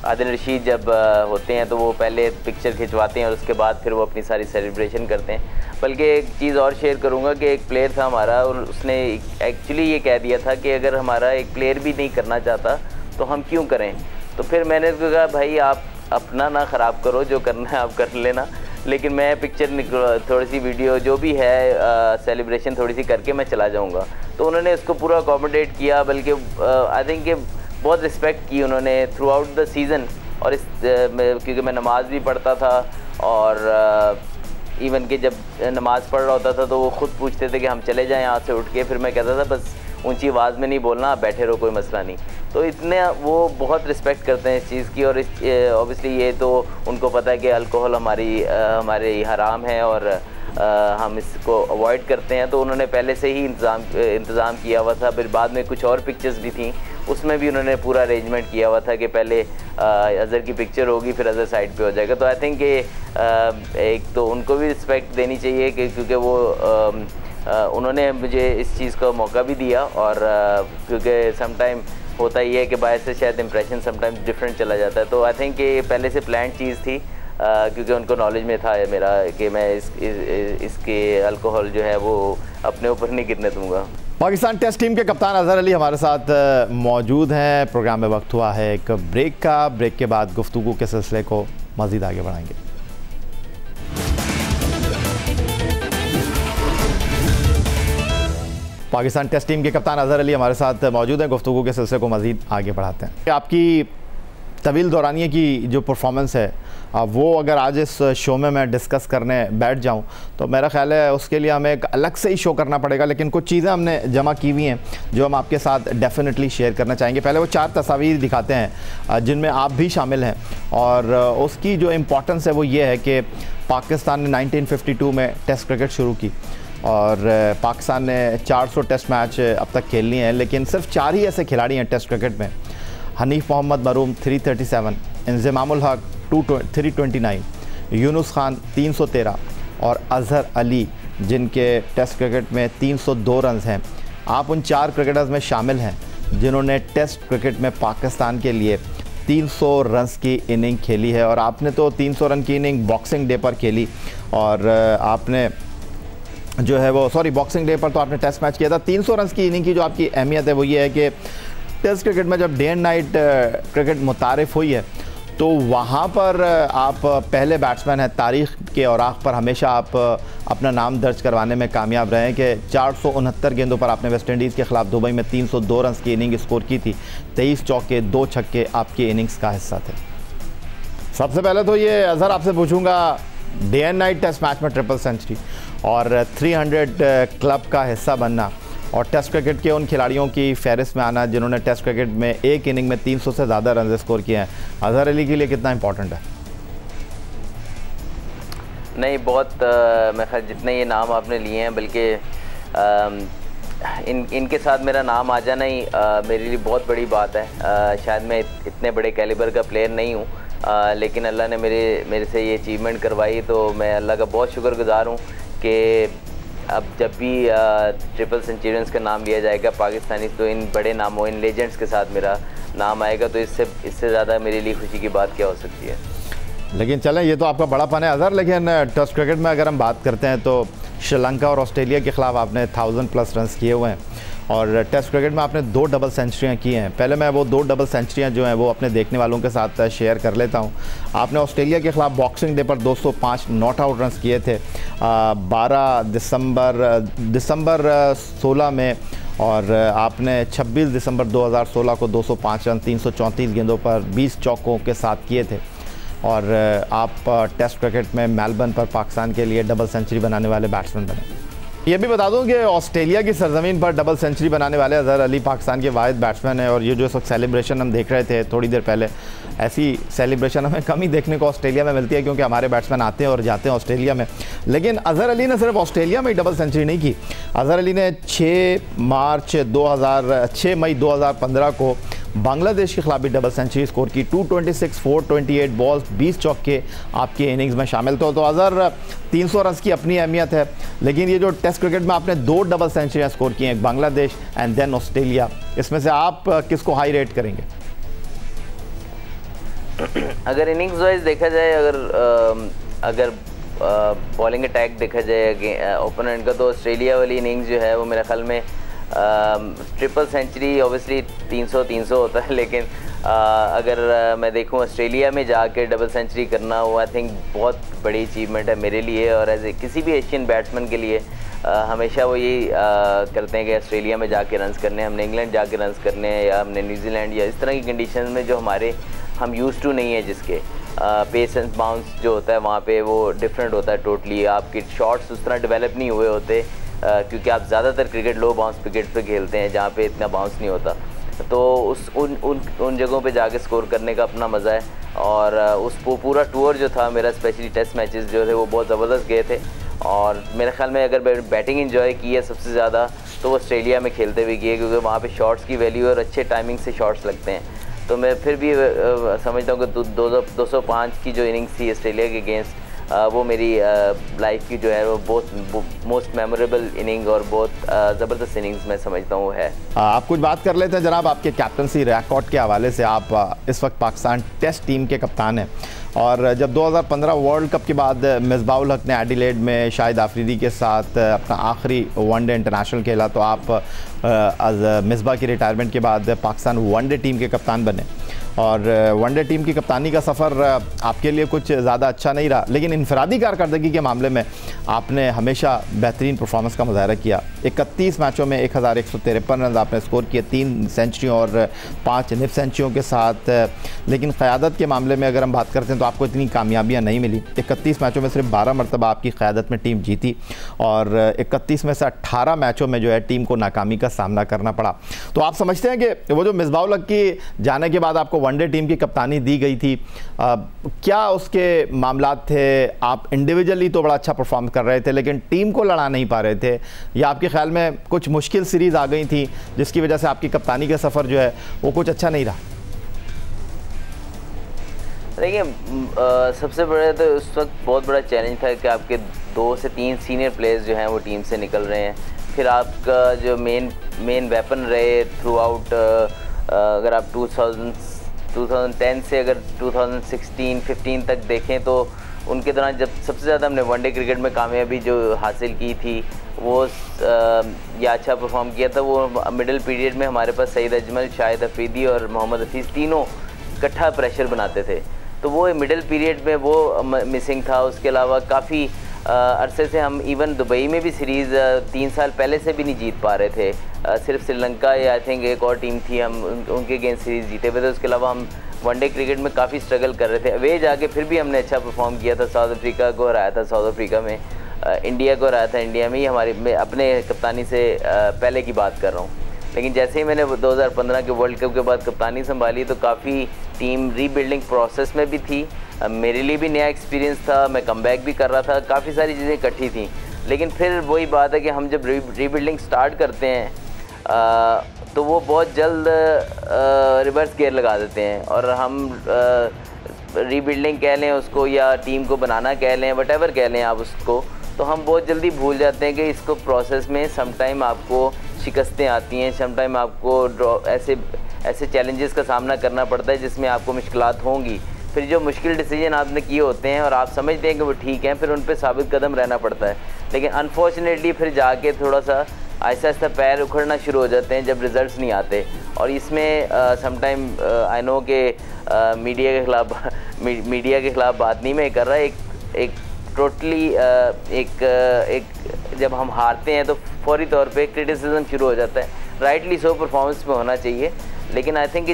आदिल रशीद जब होते हैं तो वो पहले पिक्चर खिंचवाते हैं और उसके बाद फिर वो अपनी सारी सेलिब्रेशन करते हैं। बल्कि एक चीज़ और शेयर करूँगा कि एक प्लेयर था हमारा और उसने एक्चुअली ये कह दिया था कि अगर हमारा एक प्लेयर भी नहीं करना चाहता तो हम क्यों करें। तो फिर मैंने कहा भाई आप अपना ना ख़राब करो, जो करना है आप कर लेना, लेकिन मैं पिक्चर थोड़ी सी वीडियो जो भी है सेलिब्रेशन थोड़ी सी करके मैं चला जाऊंगा। तो उन्होंने इसको पूरा अकोमोडेट किया, बल्कि आई थिंक कि बहुत रिस्पेक्ट की उन्होंने थ्रू आउट द सीज़न। और इस क्योंकि मैं नमाज़ भी पढ़ता था और इवन कि जब नमाज़ पढ़ रहा होता था तो वो ख़ुद पूछते थे कि हम चले जाएँ यहाँ से उठ के, फिर मैं कहता था बस ऊंची आवाज़ में नहीं बोलना, आप बैठे रहो, कोई मसला नहीं। तो इतने वो बहुत रिस्पेक्ट करते हैं इस चीज़ की। और ऑब्वियसली ये तो उनको पता है कि अल्कोहल हमारे हराम है और हम इसको अवॉइड करते हैं। तो उन्होंने पहले से ही इंतज़ाम किया हुआ था। फिर बाद में कुछ और पिक्चर्स भी थी, उसमें भी उन्होंने पूरा अरेंजमेंट किया हुआ था कि पहले अज़हर की पिक्चर होगी फिर अज़हर साइड पे हो जाएगा। तो आई थिंक कि एक तो उनको भी रिस्पेक्ट देनी चाहिए कि क्योंकि वो उन्होंने मुझे इस चीज़ का मौका भी दिया। और क्योंकि समटाइम होता ही है कि बाहर से शायद इंप्रेशन समटाइम डिफरेंट चला जाता है। तो आई थिंक ये पहले से प्लान चीज़ थी क्योंकि उनको नॉलेज में था मेरा कि मैं इसके अल्कोहल जो है वो अपने ऊपर नहीं गिरने दूंगा। पाकिस्तान टेस्ट टीम के कप्तान अज़हर अली हमारे साथ मौजूद हैं। प्रोग्राम में वक्त हुआ है एक ब्रेक का। ब्रेक के बाद गुफ्तगू के सिलसिले को मज़ीद आगे बढ़ाएंगे। पाकिस्तान टेस्ट टीम के कप्तान अज़हर अली हमारे साथ मौजूद हैं। गुफ्तगू के सिलसिले को मज़ीद आगे बढ़ाते हैं। आपकी तवील दौरानिया की जो परफॉर्मेंस है वो अगर आज इस शो में मैं डिस्कस करने बैठ जाऊं तो मेरा ख्याल है उसके लिए हमें एक अलग से ही शो करना पड़ेगा। लेकिन कुछ चीज़ें हमने जमा की हुई हैं जो हम आपके साथ डेफिनेटली शेयर करना चाहेंगे। पहले वो 4 तस्वीर दिखाते हैं जिनमें आप भी शामिल हैं, और उसकी जो इम्पोर्टेंस है वो ये है कि पाकिस्तान ने 1952 में टेस्ट क्रिकेट शुरू की और पाकिस्तान ने 400 टेस्ट मैच अब तक खेल लिए हैं, लेकिन सिर्फ 4 ही ऐसे खिलाड़ी हैं टेस्ट क्रिकेट में। हनीफ मोहम्मद मरूम 337, इंज़मामुल हक 329, यूनुस खान 313 और अज़हर अली जिनके टेस्ट क्रिकेट में 302 रन हैं, आप उन 4 क्रिकेटर्स में शामिल हैं जिन्होंने टेस्ट क्रिकेट में पाकिस्तान के लिए 300 रन्स की इनिंग खेली है। और आपने तो 300 रन की इनिंग बॉक्सिंग डे पर खेली, और आपने जो है वो बॉक्सिंग डे पर तो आपने टेस्ट मैच किया था। 300 रन की इनिंग की जो आपकी अहमियत है वो ये है कि टेस्ट क्रिकेट में जब डे एंड नाइट क्रिकेट मुतारिफ हुई है तो वहाँ पर आप पहले बैट्समैन हैं तारीख़ के औराक पर, हमेशा आप अपना नाम दर्ज करवाने में कामयाब रहे हैं कि 469 गेंदों पर आपने वेस्ट इंडीज़ के ख़िलाफ़ दुबई में 302 रन की इनिंग स्कोर की थी। 23 चौके 2 छक्के आपकी इनिंग्स का हिस्सा थे। सबसे पहले तो ये अज़हर आपसे पूछूंगा, day and night test match में ट्रिपल सेंचुरी और 300 क्लब का हिस्सा बनना और टेस्ट क्रिकेट के उन खिलाड़ियों की फहरिस्त में आना जिन्होंने टेस्ट क्रिकेट में एक इनिंग में 300 से ज़्यादा रन स्कोर किए हैं, अज़हर अली के लिए कितना इंपॉर्टेंट है? नहीं, बहुत मैं ख्याल जितने ये नाम आपने लिए हैं, बल्कि इनके साथ मेरा नाम आ जाना ही मेरे लिए बहुत बड़ी बात है। शायद मैं इतने बड़े कैलिबर का प्लेयर नहीं हूँ, लेकिन अल्लाह ने मेरे से ये अचीवमेंट करवाई, तो मैं अल्लाह का बहुत शुक्रगुज़ार हूँ कि अब जब भी ट्रिपल सेंचुरियंस का नाम लिया जाएगा पाकिस्तानी, तो इन बड़े नामों, इन लेजेंड्स के साथ मेरा नाम आएगा, तो इससे ज़्यादा मेरे लिए खुशी की बात क्या हो सकती है। लेकिन चलें, ये तो आपका बड़ापन है अज़हर, लेकिन टेस्ट क्रिकेट में अगर हम बात करते हैं तो श्रीलंका और ऑस्ट्रेलिया के ख़िलाफ़ आपने 1000+ रन किए हुए हैं और टेस्ट क्रिकेट में आपने 2 डबल सेंचुरियाँ की हैं। पहले मैं वो 2 डबल सेंचुरियाँ जो हैं वो अपने देखने वालों के साथ शेयर कर लेता हूँ। आपने ऑस्ट्रेलिया के ख़िलाफ़ बॉक्सिंग डे पर 205 नॉट आउट रन किए थे 12 दिसंबर 16 में, और आपने 26 दिसंबर 2016 को 205 रन 334 गेंदों पर 20 चौकों के साथ किए थे, और आप टेस्ट क्रिकेट में मेलबर्न पर पाकिस्तान के लिए डबल सेंचुरी बनाने वाले बैट्समैन बने। ये भी बता दूं कि ऑस्ट्रेलिया की सरजमीन पर डबल सेंचुरी बनाने वाले अज़हर अली पाकिस्तान के वाहिद बैट्समैन हैं, और ये जो इस वक्त सेलिब्रेशन हम देख रहे थे थोड़ी देर पहले, ऐसी सेलिब्रेशन हमें कम ही देखने को ऑस्ट्रेलिया में मिलती है क्योंकि हमारे बैट्समैन आते हैं और जाते हैं ऑस्ट्रेलिया में। लेकिन अज़हर अली ने सिर्फ ऑस्ट्रेलिया में ही डबल सेंचुरी नहीं की। अज़हर अली ने 6 मई 2015 को बांग्लादेश के खिलाफ भी डबल सेंचुरी स्कोर की। 226 428 बॉल्स 20 चौके आपकी इनिंग्स में शामिल तो अज़हर 300 रन की अपनी अहमियत है, लेकिन ये जो टेस्ट क्रिकेट में आपने 2 डबल सेंचुरियाँ स्कोर की हैं, एक बांग्लादेश एंड देन ऑस्ट्रेलिया, इसमें से आप किसको हाई रेट करेंगे? अगर इनिंग्स वाइज देखा जाए, अगर बॉलिंग अटैक देखा जाए ओपोनेंट का, तो ऑस्ट्रेलिया वाली इनिंग्स जो है वो मेरे ख्याल में ट्रिपल सेंचुरी ऑब्वियसली 300 होता है, लेकिन अगर मैं देखूं ऑस्ट्रेलिया में जाके डबल सेंचुरी करना, वो आई थिंक बहुत बड़ी अचीवमेंट है मेरे लिए, और एज ए किसी भी एशियन बैट्समैन के लिए हमेशा वो यही करते हैं कि ऑस्ट्रेलिया में जाके रन्स करने, हमने इंग्लैंड जाके रन्स करने हैं, या हमने न्यूजीलैंड, या इस तरह की कंडीशन में जो हम यूज़ टू नहीं है, जिसके पेस एंड बाउंस जो होता है वहाँ पे वो डिफरेंट होता है टोटली। आपके शॉट्स उस तरह डेवलप नहीं हुए होते क्योंकि आप ज़्यादातर क्रिकेट लो बाउंस विकेट पे खेलते हैं जहाँ पे इतना बाउंस नहीं होता, तो उन जगहों पे जाके स्कोर करने का अपना मज़ा है। और पूरा टूर जो था मेरा, स्पेशली टेस्ट मैचेस जो थे वो बहुत ज़बरदस्त गए थे, और मेरे ख्याल में अगर बैटिंग इंजॉय की है सबसे ज़्यादा तो वो ऑस्ट्रेलिया में खेलते हुए किए, क्योंकि वहाँ पे शॉट्स की वैल्यू और अच्छे टाइमिंग से शॉट्स लगते हैं। तो मैं फिर भी समझता हूँ कि 205 की जो इनिंग्स थी ऑस्ट्रेलिया के अगेंस्ट, वो मेरी लाइफ की जो है वो बहुत मोस्ट मेमोरेबल इनिंग और बहुत ज़बरदस्त इनिंग्स मैं समझता हूँ है। आप कुछ बात कर लेते हैं जनाब आपके कैप्टनसी रिकॉर्ड के हवाले से। आप इस वक्त पाकिस्तान टेस्ट टीम के कप्तान हैं, और जब 2015 वर्ल्ड कप के बाद मिसबाउल हक ने एडिलेड में शाहिद आफरीदी के साथ अपना आखिरी वनडे इंटरनेशनल खेला, तो आप मिसबा की रिटायरमेंट के बाद पाकिस्तान वनडे टीम के कप्तान बने, और वनडे टीम की कप्तानी का सफ़र आपके लिए कुछ ज़्यादा अच्छा नहीं रहा, लेकिन इनफरादी कारकर्दगी के मामले में आपने हमेशा बेहतरीन परफॉर्मेंस का मुजाहरा किया। 31 मैचों में 1153 रन आपने स्कोर किए, 3 सेंचुरियों और 5 निफ सेंचुरियों के साथ। लेकिन क़यादत के मामले में अगर हम बात करते हैं तो आपको इतनी कामयाबियाँ नहीं मिली। 31 मैचों में सिर्फ 12 मरतबा आपकी क़यादत में टीम जीती, और 31 में से 18 मैचों में जो है टीम को नाकामी का सामना करना पड़ा। तो आप समझते हैं कि वो जो मिसबाउल हक की जाने के बाद आपको वनडे टीम की कप्तानी दी गई थी, क्या उसके मामलात थे? आप इंडिविजुअली तो बड़ा अच्छा परफॉर्म कर रहे थे, लेकिन टीम को लड़ा नहीं पा रहे थे, या आपके ख्याल में कुछ मुश्किल सीरीज़ आ गई थी जिसकी वजह से आपकी कप्तानी का सफ़र जो है वो कुछ अच्छा नहीं रहा? देखिए, सबसे बड़ा तो उस वक्त बहुत बड़ा चैलेंज था कि आपके 2 से 3 सीनियर प्लेयर्स जो हैं वो टीम से निकल रहे हैं। फिर आपका जो मेन वेपन रहे थ्रू आउट, अगर आप 2010 से अगर 2016-15 तक देखें तो उनके दौरान जब सबसे ज़्यादा हमने वनडे क्रिकेट में कामयाबी जो हासिल की थी वो या अच्छा परफॉर्म किया था, वो मिडिल पीरियड में हमारे पास सईद अजमल, शाहिद अफरीदी और मोहम्मद हफीज़ तीनों इकट्ठा प्रेशर बनाते थे। तो वो मिडिल पीरियड में वो मिसिंग था। उसके अलावा काफ़ी अरसे से हम इवन दुबई में भी सीरीज़ 3 साल पहले से भी नहीं जीत पा रहे थे। सिर्फ श्रीलंका या आई थिंक एक और टीम थी, हम उनके अगेंस्ट सीरीज़ जीते हुए थे। उसके अलावा हम वनडे क्रिकेट में काफ़ी स्ट्रगल कर रहे थे। अवे जाके फिर भी हमने अच्छा परफॉर्म किया था। साउथ अफ्रीका को हराया था साउथ अफ्रीका में, इंडिया को हराया था इंडिया में ही। मैं अपने कप्तानी से पहले की बात कर रहा हूँ। लेकिन जैसे ही मैंने 2015 के वर्ल्ड कप के बाद कप्तानी संभाली तो काफ़ी टीम रीबिल्डिंग प्रोसेस में भी थी। मेरे लिए भी नया एक्सपीरियंस था, मैं कमबैक भी कर रहा था, काफ़ी सारी चीज़ें इकट्ठी थी। लेकिन फिर वही बात है कि हम जब रीबिल्डिंग स्टार्ट करते हैं तो वो बहुत जल्द रिवर्स गियर लगा देते हैं और हम रीबिल्डिंग कह लें उसको या टीम को बनाना कह लें, वटेवर कह लें आप उसको, तो हम बहुत जल्दी भूल जाते हैं कि इसको प्रोसेस में समटाइम आपको शिकस्तें आती हैं, समटाइम आपको ऐसे चैलेंजेस का सामना करना पड़ता है जिसमें आपको मुश्किलात होंगी। फिर जो मुश्किल डिसीजन आपने किए होते हैं और आप समझते हैं कि वो ठीक हैं, फिर उन पे साबित कदम रहना पड़ता है। लेकिन अनफॉर्चुनेटली फिर जाके थोड़ा सा आहिस्ता आहिस्ता पैर उखड़ना शुरू हो जाते हैं जब रिज़ल्ट्स नहीं आते। और इसमें समटाइम आई नो के मीडिया के ख़िलाफ़ बात नहीं मैं कर रहा, एक टोटली जब हम हारते हैं तो फौरी तौर पे क्रिटिसिज्म शुरू हो जाता है। राइटली सो परफॉर्मेंस में होना चाहिए, लेकिन आई थिंक कि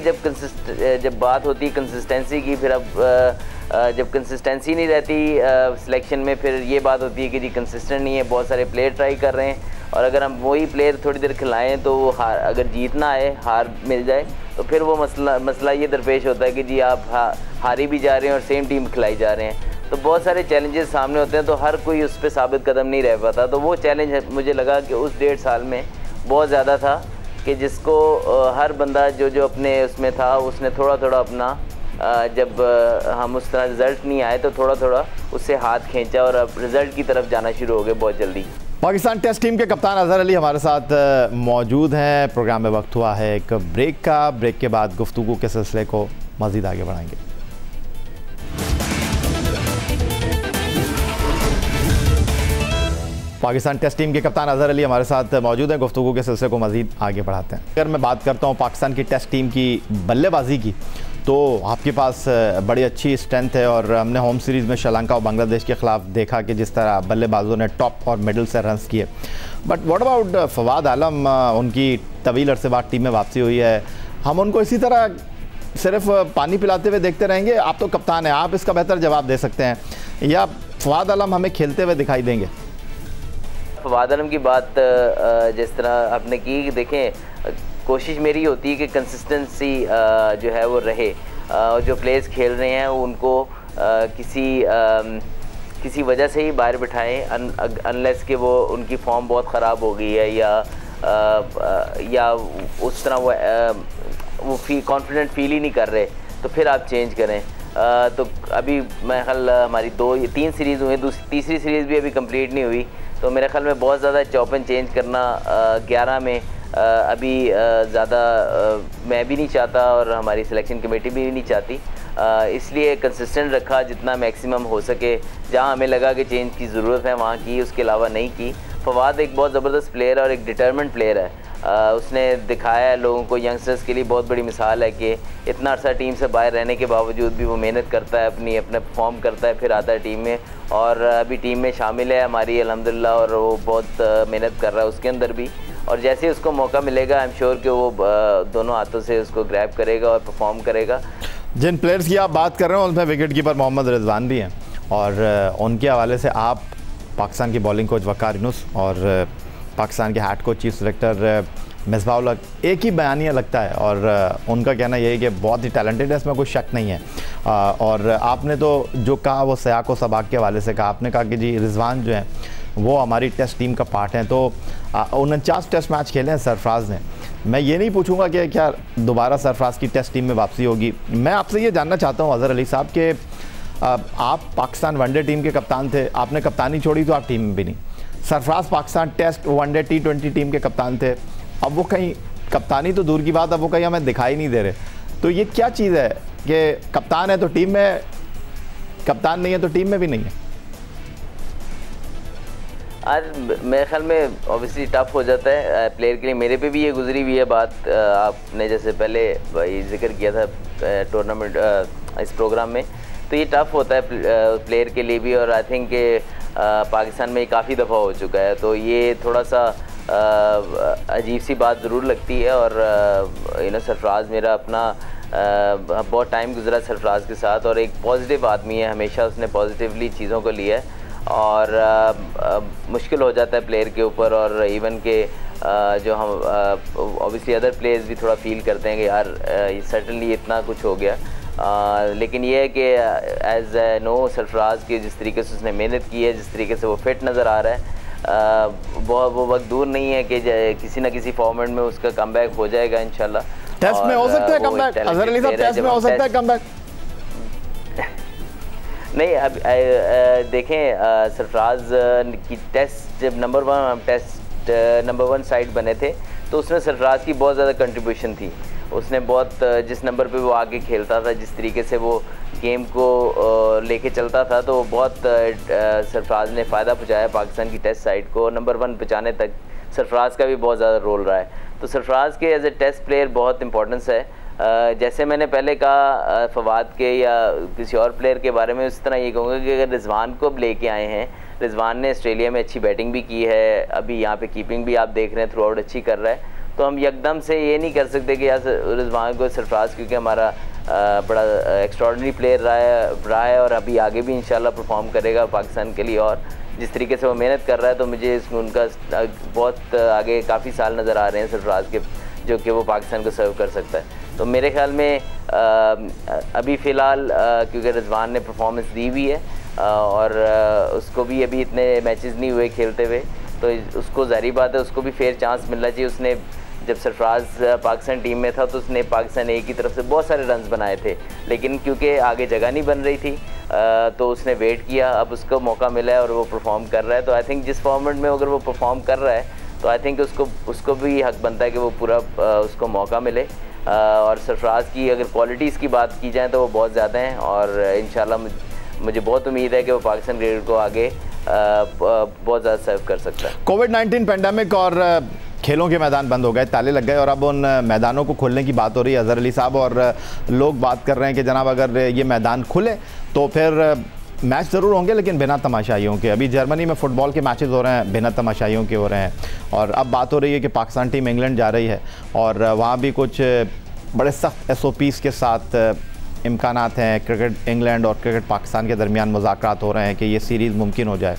जब बात होती है कंसिस्टेंसी की, फिर अब जब कंसिस्टेंसी नहीं रहती सिलेक्शन में, फिर ये बात होती है कि जी कंसिस्टेंट नहीं है, बहुत सारे प्लेयर ट्राई कर रहे हैं और अगर हम वही प्लेयर थोड़ी देर खिलाएं तो वो अगर जीतना आए, हार मिल जाए, तो फिर वो मसला ये दरपेश होता है कि जी आप हारी भी जा रहे हैं और सेम टीम खिलाई जा रहे हैं। तो बहुत सारे चैलेंजेस सामने होते हैं, तो हर कोई उस पर साबित कदम नहीं रह पाता। तो वो चैलेंज मुझे लगा कि उस 1.5 साल में बहुत ज़्यादा था कि जिसको हर बंदा जो अपने उसमें था उसने थोड़ा थोड़ा अपना जब हम उस तरह रिज़ल्ट नहीं आए तो थोड़ा थोड़ा उससे हाथ खींचा और अब रिज़ल्ट की तरफ जाना शुरू हो गए बहुत जल्दी। पाकिस्तान टेस्ट टीम के कप्तान अजहर अली हमारे साथ मौजूद हैं। प्रोग्राम में वक्त हुआ है एक ब्रेक का। ब्रेक के बाद गुफ्तगू के सिलसिले को मज़ीद आगे बढ़ाएंगे। पाकिस्तान टेस्ट टीम के कप्तान अजहर अली हमारे साथ मौजूद हैं। गुफ्तगू के सिलसिले को मज़ीद आगे बढ़ाते हैं। अगर मैं बात करता हूँ पाकिस्तान की टेस्ट टीम की बल्लेबाजी की, तो आपके पास बड़ी अच्छी स्ट्रेंथ है और हमने होम सीरीज़ में श्रीलंका और बांग्लादेश के ख़िलाफ़ देखा कि जिस तरह बल्लेबाजों ने टॉप और मिडल से रन्स किए। बट व्हाट अबाउट फवाद आलम, उनकी तवील अरसे बाद टीम में वापसी हुई है, हम उनको इसी तरह सिर्फ पानी पिलाते हुए देखते रहेंगे? आप तो कप्तान हैं, आप इसका बेहतर जवाब दे सकते हैं, या फवाद आलम हमें खेलते हुए दिखाई देंगे? फवाद आलम की बात जिस तरह आपने की, देखें कोशिश मेरी होती है कि कंसिस्टेंसी जो है वो रहे। जो प्लेयर्स खेल रहे हैं उनको किसी वजह से ही बाहर बिठाएं, अनलेस कि वो उनकी फॉर्म बहुत ख़राब हो गई है या उस तरह वो कॉन्फिडेंट फील ही नहीं कर रहे, तो फिर आप चेंज करें। तो अभी मेरे ख्याल हमारी 2-3 सीरीज़ हुई, तीसरी सीरीज़ भी अभी कंप्लीट नहीं हुई, तो मेरे ख्याल में बहुत ज़्यादा चॉप एंड चेंज करना 11 में अभी ज़्यादा मैं भी नहीं चाहता और हमारी सिलेक्शन कमेटी भी नहीं चाहती। इसलिए कंसिस्टेंट रखा जितना मैक्सिमम हो सके। जहां हमें लगा कि चेंज की ज़रूरत है वहां की, उसके अलावा नहीं की। फवाद एक बहुत ज़बरदस्त प्लेयर और एक डिटर्मिनेंट प्लेयर है। उसने दिखाया है लोगों को, यंगस्टर्स के लिए बहुत बड़ी मिसाल है कि इतना अर्सा टीम से बाहर रहने के बावजूद भी वो मेहनत करता है, अपने परफॉर्म करता है, फिर आता है टीम में और अभी टीम में शामिल है हमारी अल्हम्दुलिल्लाह, और वो बहुत मेहनत कर रहा है उसके अंदर भी। और जैसे ही उसको मौका मिलेगा आई एम श्योर कि वो दोनों हाथों से उसको ग्रैब करेगा और परफॉर्म करेगा। जिन प्लेयर्स की आप बात कर रहे हैं उनमें विकेट कीपर मोहम्मद रिजवान भी हैं, और उनके हवाले से आप पाकिस्तान की बॉलिंग कोच वकार यूनुस और पाकिस्तान के head coach chief selector Misbah ul एक ही बयानिया लगता है, और उनका कहना यही है कि बहुत ही टैलेंटेड है, इसमें कोई शक नहीं है। और आपने तो जो कहा वो सयाक व सबाक के हवाले से कहा, आपने कहा कि जी रिजवान जो है वो हमारी टेस्ट टीम का पार्ट हैं। तो 49 टेस्ट मैच खेले हैं सरफराज ने। मैं ये नहीं पूछूंगा कि क्या दोबारा सरफराज की टेस्ट टीम में वापसी होगी, मैं आपसे ये जानना चाहता हूँ अजहर अली साहब कि आप पाकिस्तान वनडे टीम के कप्तान थे, आपने कप्तानी छोड़ी तो आप टीम में भी नहीं। Sarfaraz Pakistan test one day T20 team के कप्तान थे, अब वो कहीं कप्तानी तो दूर की बात, अब वो कहीं हमें दिखाई नहीं दे रहे। तो ये क्या चीज़ है कि कप्तान है तो टीम में, कप्तान नहीं है तो टीम में भी नहीं है? आज मेरे ख्याल में ऑब्वियसली टफ हो जाता है प्लेयर के लिए। मेरे पे भी ये गुजरी हुई है बात, आपने जैसे पहले जिक्र किया था टूर्नामेंट इस प्रोग्राम में, तो ये टफ होता है प्लेयर के लिए भी। और आई थिंक कि पाकिस्तान में काफ़ी दफ़ा हो चुका है, तो ये थोड़ा सा अजीब सी बात ज़रूर लगती है। और सरफराज मेरा अपना बहुत टाइम गुजरा सरफराज के साथ, और एक पॉजिटिव आदमी है, हमेशा उसने पॉजिटिवली चीज़ों को लिया है। और मुश्किल हो जाता है प्लेयर के ऊपर, और इवन के जो हम ऑब्वियसली अदर प्लेयर्स भी थोड़ा फील करते हैं कि यार सर्टनली इतना कुछ हो गया। लेकिन ये है कि एज नो सरफराज की जिस तरीके से उसने मेहनत की है, जिस तरीके से वो फिट नज़र आ रहा है, वो वक्त दूर नहीं है कि किसी न किसी फॉर्मेट में उसका कमबैक हो जाएगा इंशाल्लाह। टेस्ट में हो सकता है कमबैक, अजहर अली साहब, टेस्ट में हो सकता है कमबैक? नहीं, अब देखें सरफराज की टेस्ट जब नंबर 1 साइड बने थे तो उसमें सरफराज की बहुत ज़्यादा कंट्रीब्यूशन थी। उसने बहुत जिस नंबर पे वो आगे खेलता था, जिस तरीके से वो गेम को लेके चलता था, तो बहुत सरफराज ने फ़ायदा पहुँचाया पाकिस्तान की टेस्ट साइड को। नंबर 1 पहुँचाने तक सरफराज का भी बहुत ज़्यादा रोल रहा है। तो सरफराज के एज ए टेस्ट प्लेयर बहुत इंपॉर्टेंस है। जैसे मैंने पहले कहा फवाद के या किसी और प्लेयर के बारे में, उस तरह ये कहूँगा कि अगर रिजवान को अब लेके आए हैं, रिजवान ने ऑस्ट्रेलिया में अच्छी बैटिंग भी की है, अभी यहाँ पे कीपिंग भी आप देख रहे हैं थ्रू आउट अच्छी कर रहा है, तो हम यकदम से ये नहीं कर सकते कि यार रिजवान को सरफराज, क्योंकि हमारा बड़ा एक्स्ट्रॉर्डिनरी प्लेयर रहा है और अभी आगे भी इंशाल्लाह परफॉर्म करेगा पाकिस्तान के लिए। और जिस तरीके से वो मेहनत कर रहा है, तो मुझे इसमें उनका बहुत आगे काफ़ी साल नज़र आ रहे हैं सरफराज के, जो कि वो पाकिस्तान को सर्व कर सकता है। तो मेरे ख्याल में अभी फ़िलहाल क्योंकि रिजवान ने परफॉर्मेंस दी हुई है और उसको भी अभी इतने मैचेस नहीं हुए खेलते हुए, तो उसको ज़ाहिर बात है उसको भी फेयर चांस मिलना चाहिए। उसने जब सरफराज पाकिस्तान टीम में था तो उसने पाकिस्तान ए की तरफ से बहुत सारे रन्स बनाए थे, लेकिन क्योंकि आगे जगह नहीं बन रही थी तो उसने वेट किया, अब उसको मौका मिला है और वो परफॉर्म कर रहा है। तो आई थिंक जिस फॉर्मेट में अगर वो परफॉर्म कर रहा है तो आई थिंक उसको भी हक बनता है कि वो पूरा उसको मौका मिले। और सरफराज की अगर क्वालिटीज़ की बात की जाए तो वो बहुत ज़्यादा हैं, और इंशाल्लाह मुझे बहुत उम्मीद है कि वो पाकिस्तान क्रिकेट को आगे बहुत ज़्यादा सर्व कर सकता है। कोविड-19 पेंडेमिक और खेलों के मैदान बंद हो गए, ताले लग गए, और अब उन मैदानों को खोलने की बात हो रही है अजहर अली साहब, और लोग बात कर रहे हैं कि जनाब अगर ये मैदान खुले तो फिर मैच ज़रूर होंगे लेकिन बिना तमाशाइयों के। अभी जर्मनी में फ़ुटबॉल के मैचेस हो रहे हैं, बिना तमाशाइयों के हो रहे हैं, और अब बात हो रही है कि पाकिस्तान टीम इंग्लैंड जा रही है और वहाँ भी कुछ बड़े सख्त SOPs के साथ इम्कानात हैं। क्रिकेट इंग्लैंड और क्रिकेट पाकिस्तान के दरमियान मुज़ाकरात हो रहे हैं कि ये सीरीज़ मुमकिन हो जाए।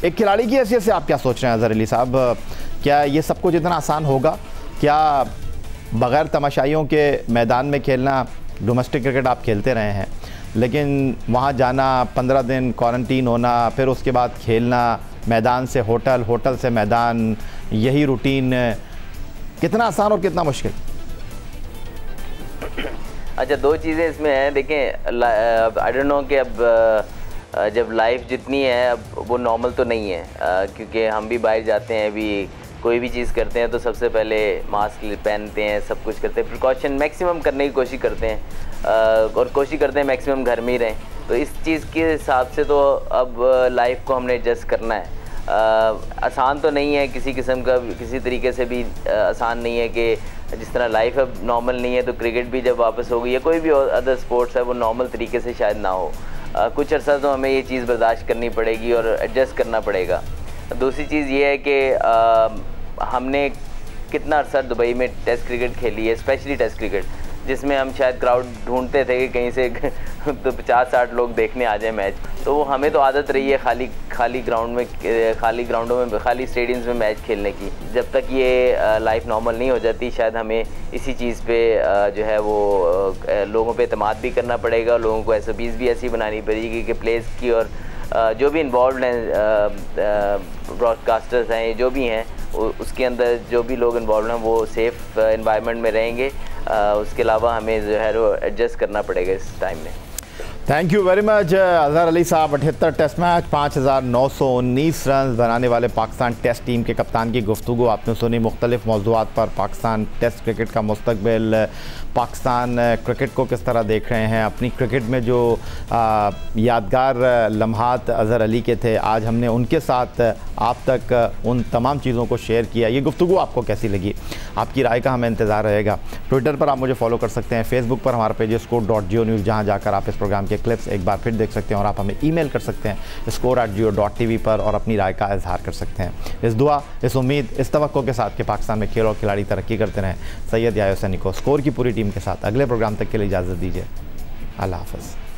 एक खिलाड़ी की हैसियत से आप क्या सोच रहे हैं अजहर अली साहब, क्या ये सब कुछ इतना आसान होगा? क्या बग़ैर तमाशाइयों के मैदान में खेलना, डोमेस्टिक क्रिकेट आप खेलते रहे हैं, लेकिन वहाँ जाना, 15 दिन क्वारंटीन होना, फिर उसके बाद खेलना, मैदान से होटल, होटल से मैदान, यही रूटीन, कितना आसान और कितना मुश्किल? अच्छा, दो चीज़ें इसमें हैं। देखें, आई डोंट नो कि अब जब लाइफ जितनी है अब वो नॉर्मल तो नहीं है, क्योंकि हम भी बाहर जाते हैं, अभी कोई भी चीज़ करते हैं तो सबसे पहले मास्क पहनते हैं, सब कुछ करते हैं, प्रिकॉशन मैक्सिमम करने की कोशिश करते हैं और कोशिश करते हैं मैक्सिमम घर में ही रहें। तो इस चीज़ के हिसाब से तो अब लाइफ को हमने एडजस्ट करना है। आसान तो नहीं है किसी किस्म का, किसी तरीके से भी आसान नहीं है कि जिस तरह लाइफ अब नॉर्मल नहीं है तो क्रिकेट भी जब वापस होगी या कोई भी अदर स्पोर्ट्स है वो नॉर्मल तरीके से शायद ना हो। कुछ अर्सा तो हमें ये चीज़ बर्दाश्त करनी पड़ेगी और एडजस्ट करना पड़ेगा। दूसरी चीज़ ये है कि हमने कितना अर्सा दुबई में टेस्ट क्रिकेट खेली है, स्पेशली टेस्ट क्रिकेट, जिसमें हम शायद क्राउड ढूंढते थे कि कहीं से तो 50-60 लोग देखने आ जाए मैच। तो वो हमें तो आदत रही है खाली ग्राउंडों में, खाली स्टेडियम्स में मैच खेलने की। जब तक ये लाइफ नॉर्मल नहीं हो जाती, शायद हमें इसी चीज़ पे जो है वो लोगों पे एतमाद भी करना पड़ेगा, लोगों को SOPs भी ऐसी बनानी पड़ेगी कि प्लेयर्स की और जो भी इन्वॉल्व हैं, ब्रॉडकास्टर्स हैं, जो भी हैं, उसके अंदर जो भी लोग इन्वॉल्व हैं वो सेफ़ एनवायरनमेंट में रहेंगे। उसके अलावा हमें जो है वो एडजस्ट करना पड़ेगा इस टाइम में। Thank you very much Azhar Ali साहब। 78 टेस्ट मैच, 5,919 रन बनाने वाले पाकिस्तान टेस्ट टीम के कप्तान की गुफ्तगू आपने सुनी। मुख्तलिफ मौज़ूआत पर पाकिस्तान टेस्ट क्रिकेट का मुस्तकबिल, पाकिस्तान क्रिकेट को किस तरह देख रहे हैं, अपनी क्रिकेट में जो यादगार लम्हात अजहर अली के थे, आज हमने उनके साथ आप तक उन तमाम चीज़ों को शेयर किया। ये गुफ्तगू आपको कैसी लगी, आपकी राय का हमें इंतज़ार रहेगा। ट्विटर पर आप मुझे फॉलो कर सकते हैं, फेसबुक पर हमारा पेज score.geo-news, जहाँ जाकर आप इस प्रोग्राम के क्लिप्स एक बार फिर देख सकते हैं, और आप हमें ईमेल कर सकते हैं score@geo.tv पर और अपनी राय का इजहार कर सकते हैं। इस दुआ, इस उम्मीद, इस तवक्को के साथ कि पाकिस्तान में खेल और खिलाड़ी तरक्की करते रहें, सैयद याहिया हुसैनी को स्कोर की पूरी टीम के साथ अगले प्रोग्राम तक के लिए इजाज़त दीजिए। अल्लाह हाफ़िज़।